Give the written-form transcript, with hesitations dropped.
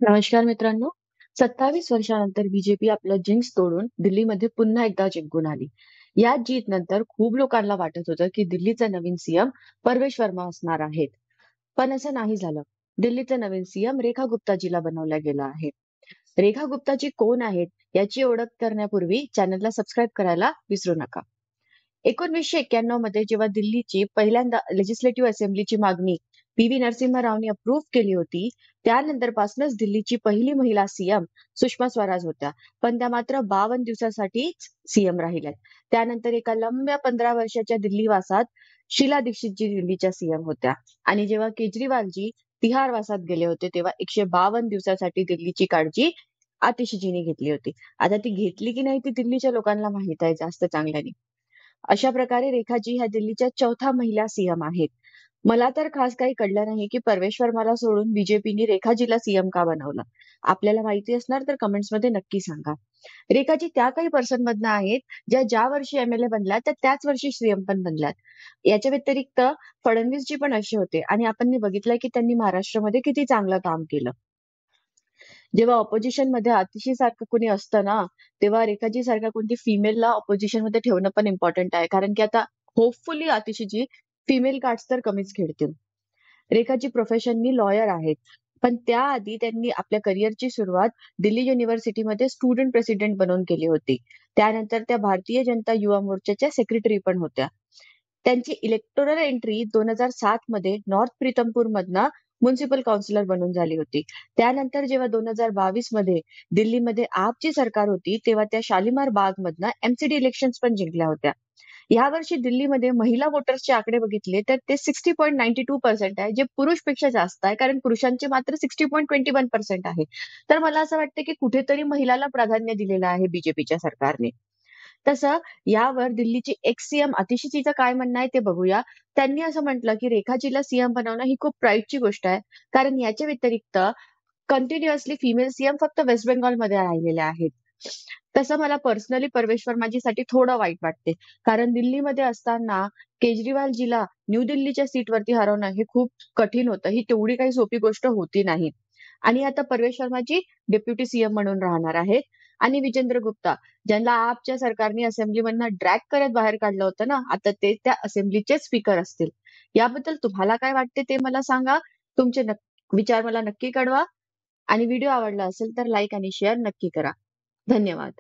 नमस्कार मित्रांनो. 27 वर्षानंतर बीजेपी आपलं जिंक्स तोडून दिल्लीमध्ये पुन्हा एकदा जिंकून आली. या जीत नंतर खूप लोकांना वाटत होतं की दिल्लीचा नवीन सीएम परवेश वर्मा असणार आहेत. पण असं नाही झालं. दिल्लीचा नवीन सीएम रेखा गुप्ताजीला बनवला गेला आहे. रेखा गुप्ताजी कोण आहेत याची ओळख करण्यापूर्वी चॅनलला सबस्क्राईब करायला विसरू नका. 1991 मध्ये जेव्हा दिल्लीची पहिल्यांदा लेजिस्लेटिव्ह असेंब्लीची मागणी पी.व्ही. नरसिंह रावनी अप्रूव्ह केली होती, त्यानंतरपासूनच दिल्लीची पहिली महिला सीएम सुषमा स्वराज होत्या. पण त्या मात्र 52 दिवसासाठीच सीएम राहिल्यात. त्यानंतर एका लंब्या 15 वर्षाच्या दिल्लीवासात शीला दीक्षितजी दिल्लीच्या सीएम होत्या. आणि जेव्हा केजरीवालजी तिहारवासात गेले होते, तेव्हा 152 दिवसासाठी दिल्लीची काळजी आतिशीजींनी घेतली होती. आता ती घेतली की नाही ती दिल्लीच्या लोकांना माहित आहे जास्त चांगल्याने. अशा प्रकारे रेखाजी ह्या दिल्लीच्या चौथ्या महिला सीएम आहेत. मला तर खास काही कळलं नाही की परवेश वर्माला सोडून बीजेपीने रेखाजीला सीएम का बनवलं. आपल्याला माहिती असणार तर कमेंट्समध्ये नक्की सांगा. रेखाजी त्या काही पर्सन मधनं आहेत ज्या वर्षी एमएलए बनल्या त्या त्याच वर्षी सीएम पण बनल्यात. याच्या व्यतिरिक्त फडणवीसजी पण असे होते आणि आपण बघितलंय की त्यांनी महाराष्ट्रामध्ये किती चांगलं काम केलं. जेव्हा ऑपोजिशन मध्ये आतिशी सारखं कोणी असतं ना, तेव्हा रेखाजी सारख्या कोणती फिमेलला ऑपोजिशन मध्ये ठेवणं पण इम्पॉर्टंट आहे. कारण की आता होपफुली आतिशीजी फिमेल कार्ड्स तर कमीच खेळतील. रेखाजी प्रोफेशननी लॉयर आहेत. पण त्याआधी त्यांनी आपल्या करिअरची सुरुवात दिल्ली युनिव्हर्सिटीमध्ये स्टुडंट प्रेसिडेंट बनवून केली होती. त्यानंतर त्या भारतीय जनता युवा मोर्चाच्या सेक्रेटरी पण होत्या. त्यांची इलेक्टोरल एंट्री 2007 मध्ये नॉर्थ प्रीतमपूर मधनं म्युनिसिपल काउन्सिलर बनून झाली होती. त्यानंतर जेव्हा 2022 मध्ये दिल्लीमध्ये आपची सरकार होती, तेव्हा त्या शालिमार बाग मधनं एमसीडी इलेक्शन्स पण जिंकल्या होत्या. यावर्षी दिल्लीमध्ये महिला वोटर्सचे आकडे बघितले तर ते 60.92% आहे, जे पुरुषपेक्षा जास्त आहे. कारण पुरुषांचे मात्र 60.21% आहे. तर मला असं वाटतं की कुठेतरी महिलाला प्राधान्य दिलेलं आहे बीजेपीच्या सरकारने. तसं यावर दिल्लीची एक्स सीएम आतिशीजीचं काय म्हणणं आहे ते बघूया. त्यांनी असं म्हटलं की रेखाजीला सीएम बनवणं ही खूप प्राईडची गोष्ट आहे. कारण याच्या व्यतिरिक्त कंटिन्युअसली फिमेल सीएम फक्त वेस्ट बेंगॉलमध्ये राहिलेल्या आहेत. तसं मला पर्सनली परवेश वर्माजीसाठी थोडं वाईट वाटते. कारण दिल्लीमध्ये असताना केजरीवालजीला न्यू दिल्लीच्या सीटवरती हरवणं हे खूप कठीण होतं. ही तेवढी काही सोपी गोष्ट होती नाही. आणि आता परवेश वर्माजी डेप्युटी सीएम म्हणून राहणार आहेत. आणि विजेंद्र गुप्ता, ज्यांना आपच्या सरकारने असेंब्लीमधनं ड्रॅग करत बाहेर काढलं होतं ना, आता ते त्या असेंब्लीचे स्पीकर असतील. याबद्दल तुम्हाला काय वाटते ते मला सांगा. तुमचे विचार मला नक्की कळवा. आणि व्हिडिओ आवडला असेल तर लाईक आणि शेअर नक्की करा. धन्यवाद.